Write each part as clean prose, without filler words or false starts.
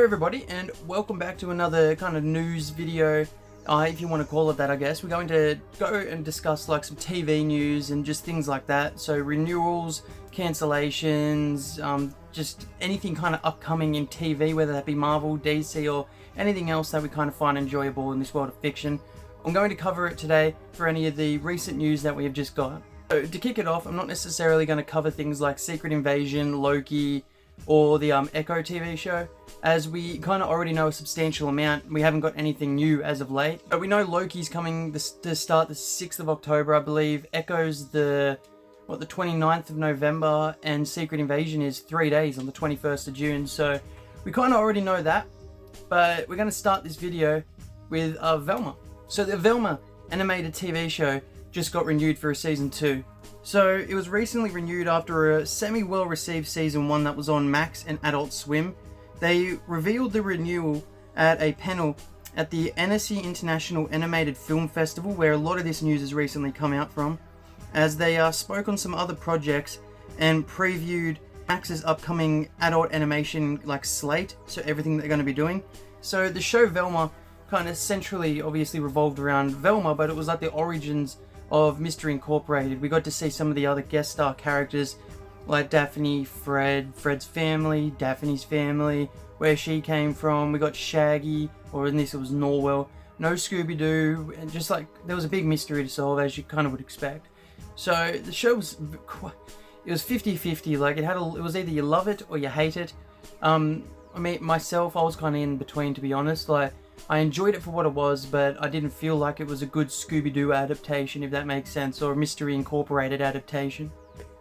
Hello everybody, and welcome back to another kind of news video, if you want to call it that, I guess. We're going to go and discuss like some TV news and just things like that. So renewals, cancellations, just anything kind of upcoming in TV, whether that be Marvel, DC, or anything else that we kind of find enjoyable in this world of fiction. I'm going to cover it today for any of the recent news that we have just got. So to kick it off, I'm not necessarily going to cover things like Secret Invasion, Loki, or the Echo TV show, as we kind of already know a substantial amount. We haven't got anything new as of late, but we know Loki's coming to start the 6th of October, I believe. Echo's the 29th of November, and Secret Invasion is 3 days on the 21st of June, so we kind of already know that. But we're going to start this video with Velma. So the Velma animated TV show just got renewed for a season 2. So it was recently renewed after a semi-well received season 1 that was on Max and Adult Swim. They revealed the renewal at a panel at the Annecy International Animated Film Festival, where a lot of this news has recently come out from, as they spoke on some other projects and previewed Max's upcoming adult animation slate, so everything they're going to be doing. So the show Velma kind of centrally obviously revolved around Velma, but it was like the origins of Mystery Incorporated. We got to see some of the other guest star characters like Daphne, Fred's family, Daphne's family, where she came from. We got Shaggy, or in this it was Norwell, no Scooby-Doo, and just like there was a big mystery to solve, as you kind of would expect. So the show was 50-50. Like it was either you love it or you hate it. I mean, myself, I was kind of in between, to be honest. Like, I enjoyed it for what it was, but I didn't feel like it was a good Scooby-Doo adaptation, if that makes sense, or a Mystery Incorporated adaptation.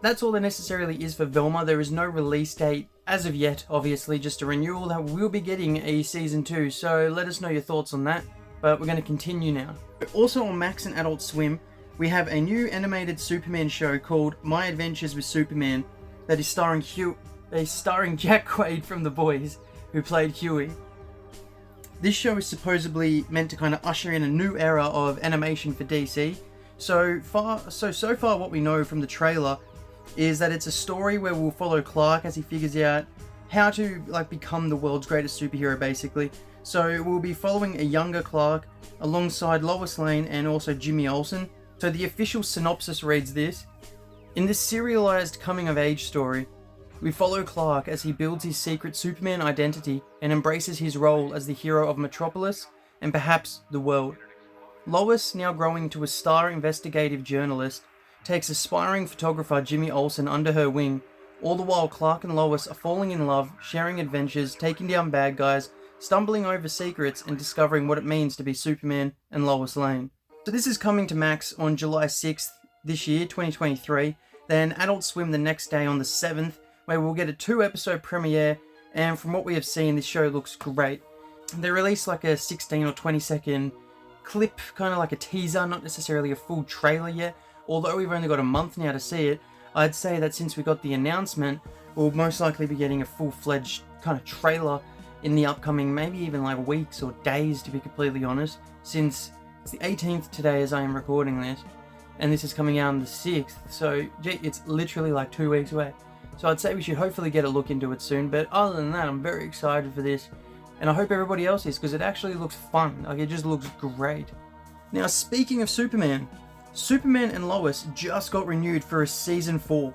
That's all there necessarily is for Velma. There is no release date as of yet, obviously, just a renewal that we'll be getting a season 2, so let us know your thoughts on that, but we're going to continue now. Also on Max and Adult Swim, we have a new animated Superman show called My Adventures with Superman that is starring Jack Quaid from The Boys, who played Huey. This show is supposedly meant to kind of usher in a new era of animation for DC. So far what we know from the trailer is that it's a story where we'll follow Clark as he figures out how to become the world's greatest superhero, basically. So we'll be following a younger Clark alongside Lois Lane and also Jimmy Olsen. So the official synopsis reads this: in this serialized coming-of-age story, we follow Clark as he builds his secret Superman identity and embraces his role as the hero of Metropolis and perhaps the world. Lois, now growing to a star investigative journalist, takes aspiring photographer Jimmy Olsen under her wing. All the while, Clark and Lois are falling in love, sharing adventures, taking down bad guys, stumbling over secrets, and discovering what it means to be Superman and Lois Lane. So this is coming to Max on July 6th this year, 2023. Then Adult Swim the next day on the 7th, where we'll get a 2-episode premiere, and from what we have seen, this show looks great. They released like a 16 or 20 second clip, kind of like a teaser, not necessarily a full trailer yet. Although we've only got a month now to see it, I'd say that since we got the announcement, we'll most likely be getting a full-fledged kind of trailer in the upcoming, maybe even like weeks or days, to be completely honest, since it's the 18th today as I am recording this, and this is coming out on the 6th, so it's literally like 2 weeks away. So I'd say we should hopefully get a look into it soon, but other than that, I'm very excited for this, and I hope everybody else is, because it actually looks fun. Like, it just looks great. Now, speaking of Superman and Lois just got renewed for a season 4.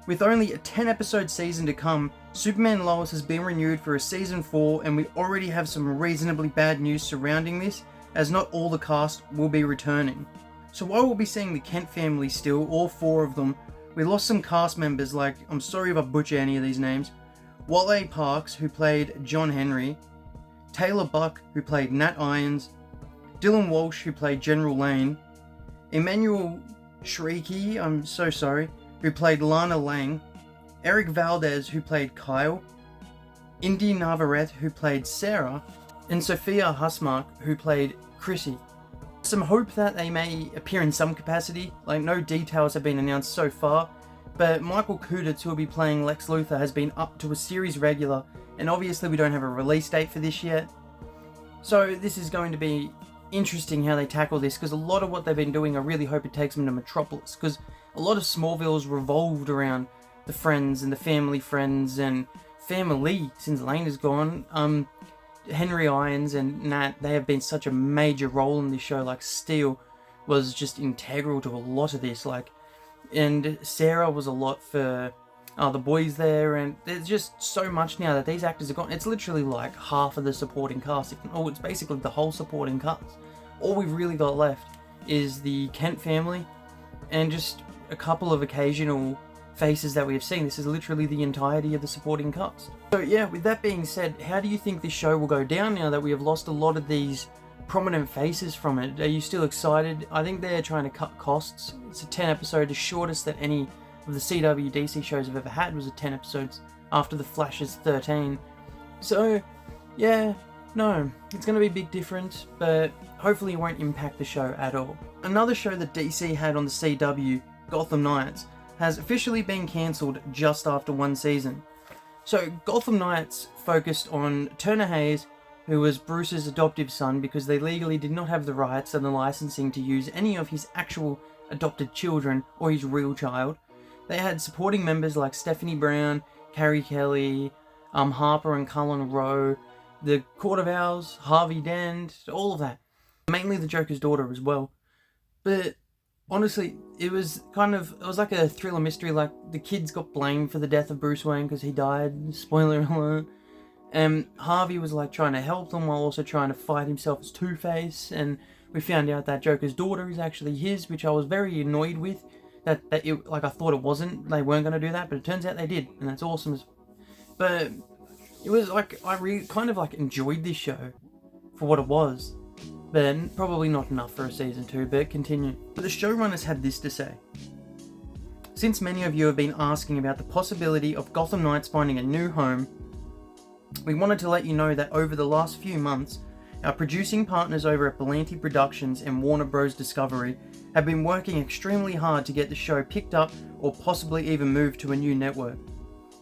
With only a 10-episode season to come, Superman and Lois has been renewed for a season 4, and we already have some reasonably bad news surrounding this, as not all the cast will be returning. So while we'll be seeing the Kent family still, all 4 of them, we lost some cast members like, I'm sorry if I butcher any of these names, Wale Parks, who played John Henry, Taylor Buck, who played Nat Irons, Dylan Walsh, who played General Lane, Emmanuel Shrieky, I'm so sorry, who played Lana Lang, Eric Valdez, who played Kyle, Indy Navarrete, who played Sarah, and Sophia Husmark, who played Chrissy. Some hope that they may appear in some capacity, like no details have been announced so far, but Michael Kuditz, who will be playing Lex Luthor, has been up to a series regular, and obviously we don't have a release date for this yet. So this is going to be interesting how they tackle this, because a lot of what they've been doing, I really hope it takes them to Metropolis, because a lot of Smallville's revolved around the friends and the family friends and family, since Lane is gone, Henry Irons and Nat, they have been such a major role in this show. Like Steele was just integral to a lot of this, like, and Sarah was a lot for the boys there, and there's just so much now that these actors are gone. It's literally like half of the supporting cast. It's basically the whole supporting cast. All we've really got left is the Kent family and just a couple of occasional faces that we have seen. This is literally the entirety of the supporting cast. So yeah, with that being said, how do you think this show will go down now that we have lost a lot of these prominent faces from it? Are you still excited? I think they're trying to cut costs. It's a 10 episode, the shortest that any of the CW DC shows have ever had was a 10 episodes after The Flash's 13. So yeah, no, it's going to be a big difference, but hopefully it won't impact the show at all. Another show that DC had on the CW, Gotham Knights, has officially been cancelled just after one season. So Gotham Knights focused on Turner Hayes, who was Bruce's adoptive son, because they legally did not have the rights and the licensing to use any of his actual adopted children or his real child. They had supporting members like Stephanie Brown, Carrie Kelly, Harper and Cullen Rowe, the Court of Owls, Harvey Dent, all of that. Mainly the Joker's daughter as well. But honestly, it was like a thriller mystery. Like, the kids got blamed for the death of Bruce Wayne because he died. Spoiler alert. And Harvey was like trying to help them while also trying to fight himself as Two-Face. And we found out that Joker's daughter is actually his, which I was very annoyed with. I thought it wasn't. They weren't going to do that, but it turns out they did, and that's awesome. But it was like, I really kind of like enjoyed this show for what it was. But probably not enough for a season 2, but continue. But the showrunners had this to say. Since many of you have been asking about the possibility of Gotham Knights finding a new home, we wanted to let you know that over the last few months, our producing partners over at Berlanti Productions and Warner Bros. Discovery have been working extremely hard to get the show picked up or possibly even moved to a new network.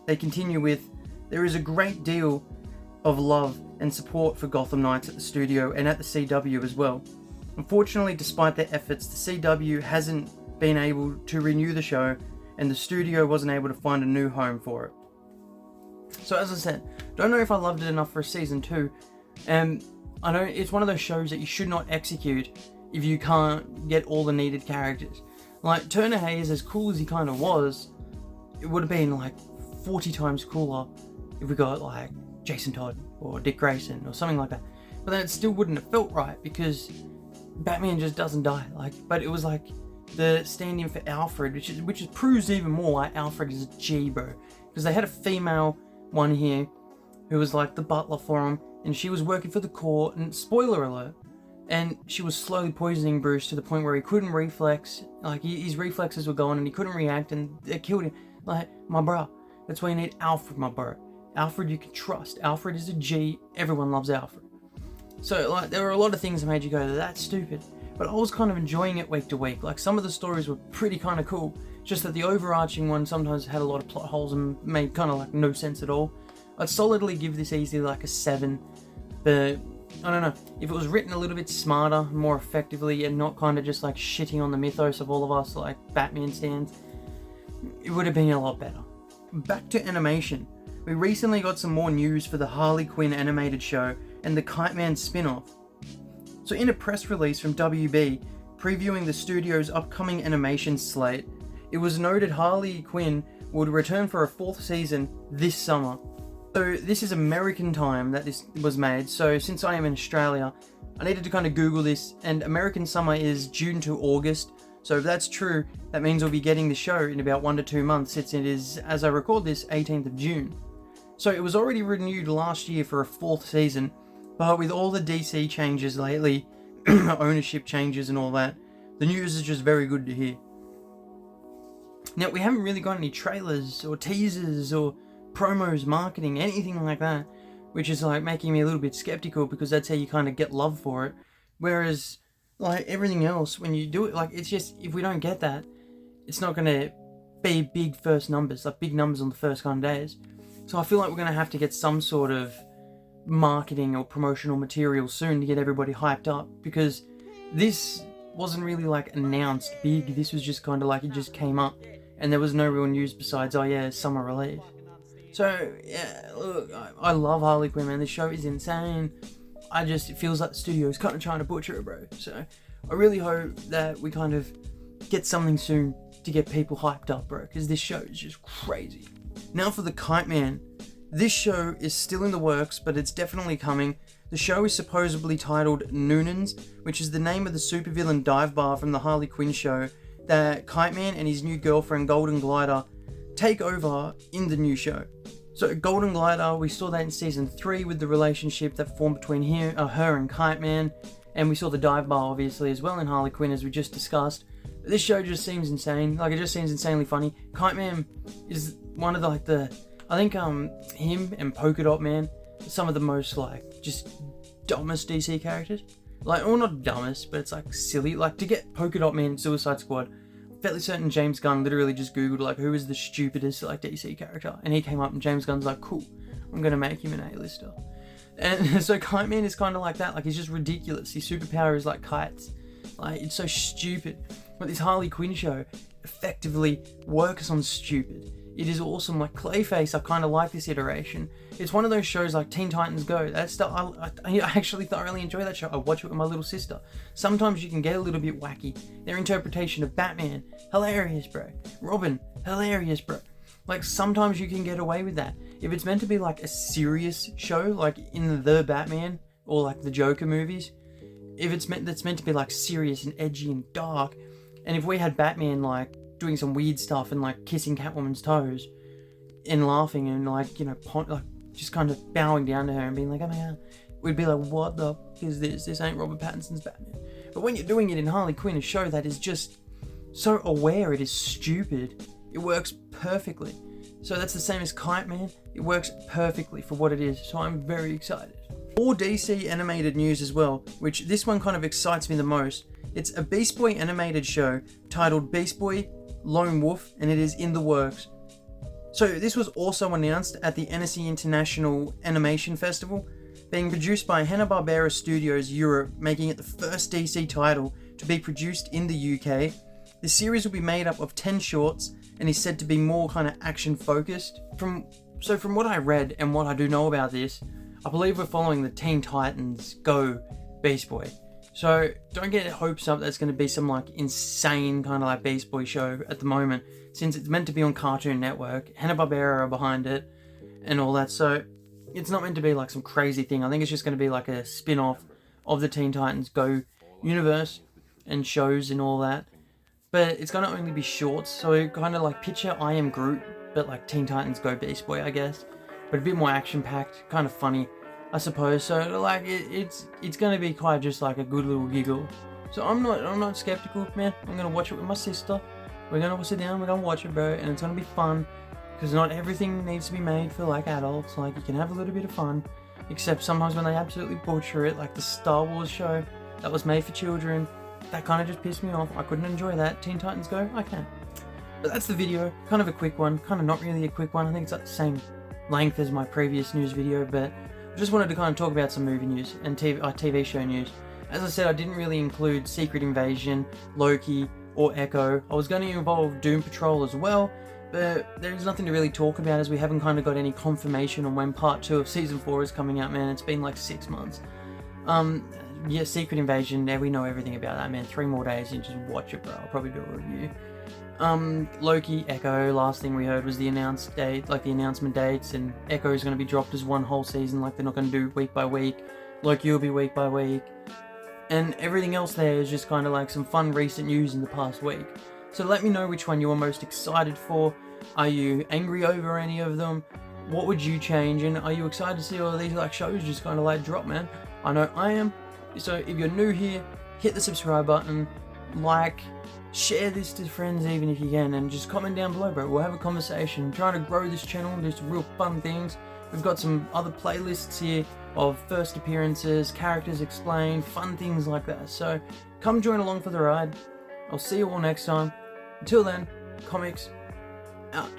They continue with, there is a great deal of love and support for Gotham Knights at the studio and at the CW as well. Unfortunately, despite their efforts, the CW hasn't been able to renew the show and the studio wasn't able to find a new home for it. So as I said, don't know if I loved it enough for a season 2, and I know it's one of those shows that you should not execute if you can't get all the needed characters. Like, Turner Hayes, as cool as he kind of was, it would have been like 40 times cooler if we got like Jason Todd or Dick Grayson or something like that. But then it still wouldn't have felt right because Batman just doesn't die. But it was like the stand-in for Alfred, which proves even more why Alfred is a G, bro. Because they had a female one here who was like the butler for him, and she was working for the court, and spoiler alert, and she was slowly poisoning Bruce to the point where he couldn't reflex, like his reflexes were gone and he couldn't react, and it killed him. Like, my bro, that's why you need Alfred, my bro. Alfred you can trust. Alfred is a G, everyone loves Alfred. So like, there were a lot of things that made you go, that's stupid, but I was kind of enjoying it week to week. Like, some of the stories were pretty kind of cool, just that the overarching one sometimes had a lot of plot holes and made kind of like no sense at all. I'd solidly give this easily like a 7, but I don't know, if it was written a little bit smarter, more effectively, and not kind of just like shitting on the mythos of all of us like Batman stands, it would have been a lot better. Back to animation. We recently got some more news for the Harley Quinn animated show and the Kite Man spin-off. So in a press release from WB previewing the studio's upcoming animation slate, it was noted Harley Quinn would return for a 4th season this summer. So this is American time that this was made, so since I am in Australia, I needed to kind of Google this, and American summer is June to August, so if that's true, that means we'll be getting the show in about 1 to 2 months, since it is, as I record this, 18th of June. So it was already renewed last year for a 4th season, but with all the DC changes lately, ownership changes and all that, the news is just very good to hear. Now, we haven't really got any trailers or teasers or promos, marketing, anything like that, which is like making me a little bit skeptical, because that's how you kind of get love for it. Whereas like everything else, when you do it, like, it's just, if we don't get that, it's not going to be big first numbers, like big numbers on the first kind of days. So I feel like we're going to have to get some sort of marketing or promotional material soon to get everybody hyped up, because this wasn't really like announced big. This was just kind of like it just came up and there was no real news besides, oh yeah, summer release. So yeah, look, I love Harley Quinn, man. This show is insane. It feels like the studio is kind of trying to butcher it, bro. So I really hope that we kind of get something soon to get people hyped up, bro, because this show is just crazy. Now for the Kite Man. This show is still in the works, but it's definitely coming. The show is supposedly titled Noonans, which is the name of the supervillain dive bar from the Harley Quinn show that Kite Man and his new girlfriend Golden Glider take over in the new show. So Golden Glider, we saw that in season 3 with the relationship that formed between her and Kite Man, and we saw the dive bar obviously as well in Harley Quinn as we just discussed. This show just seems insane. Like, it just seems insanely funny. Kite Man is one of the I think him and Polka Dot Man are some of the most just dumbest DC characters. Well, not dumbest, but it's silly. To get Polka Dot Man in Suicide Squad, fairly certain James Gunn literally just googled who is the stupidest DC character, and he came up and James Gunn's cool, I'm gonna make him an A-lister. And so Kite Man is kind of like that. He's just ridiculous. His superpower is kites. It's so stupid. But this Harley Quinn show effectively works on stupid. It is awesome. Clayface, I kind of like this iteration. It's one of those shows like Teen Titans Go. That stuff, I actually thoroughly enjoy that show. I watch it with my little sister. Sometimes you can get a little bit wacky. Their interpretation of Batman, hilarious, bro. Robin, hilarious, bro. Sometimes you can get away with that. If it's meant to be a serious show, in the Batman or the Joker movies, if that's meant to be serious and edgy and dark, and if we had Batman doing some weird stuff and kissing Catwoman's toes and laughing and just kind of bowing down to her and being oh my god, we'd be what the fuck is this? This ain't Robert Pattinson's Batman. But when you're doing it in Harley Quinn, a show that is just so aware it is stupid, it works perfectly. So that's the same as Kite Man. It works perfectly for what it is. So I'm very excited. More DC animated news as well, which this one kind of excites me the most. It's a Beast Boy animated show titled Beast Boy Lone Wolf, and it is in the works. So this was also announced at the Annecy International Animation Festival, being produced by Hanna-Barbera Studios Europe, making it the first DC title to be produced in the UK. The series will be made up of 10 shorts and is said to be more kind of action focused. From what I read and what I do know about this, I believe we're following the Teen Titans Go Beast Boy. So don't get hopes up that's going to be some insane kind of Beast Boy show at the moment, since it's meant to be on Cartoon Network. Hanna-Barbera are behind it and all that, so it's not meant to be some crazy thing. I think it's just going to be a spin-off of the Teen Titans Go universe and shows and all that. But it's going to only be shorts, so kind of picture I Am Groot, but Teen Titans Go Beast Boy, I guess. But a bit more action-packed, kind of funny, I suppose. So it's going to be quite just a good little giggle. So I'm not skeptical, man. I'm going to watch it with my sister. We're going to sit down, we're going to watch it, bro, and it's going to be fun. Because not everything needs to be made for adults. You can have a little bit of fun. Except sometimes when they absolutely butcher it, the Star Wars show that was made for children. That kind of just pissed me off. I couldn't enjoy that. Teen Titans Go, I can. But that's the video. Kind of a quick one. Kind of not really a quick one. I think it's the same length as my previous news video, but I just wanted to kind of talk about some movie news and TV show news. As I said, I didn't really include Secret Invasion, Loki, or Echo. I was going to involve Doom Patrol as well, but there's nothing to really talk about as we haven't kind of got any confirmation on when part 2 of season 4 is coming out, man. It's been 6 months. Yeah, Secret Invasion, we know everything about that, man. 3 more days and just watch it, bro. I'll probably do a review. Loki, Echo, last thing we heard was the announced date, the announcement dates, and Echo is going to be dropped as one whole season, they're not going to do week by week. Loki will be week by week. And everything else there is just kind of some fun recent news in the past week. So let me know which one you are most excited for. Are you angry over any of them? What would you change? And are you excited to see all of these shows just kind of drop, man? I know I am. So if you're new here, hit the subscribe button, share this to friends even if you can, and just comment down below, bro. We'll have a conversation. I'm trying to grow this channel and do some real fun things. We've got some other playlists here of first appearances, characters explained, fun things like that. So come join along for the ride. I'll see you all next time. Until then, comics out.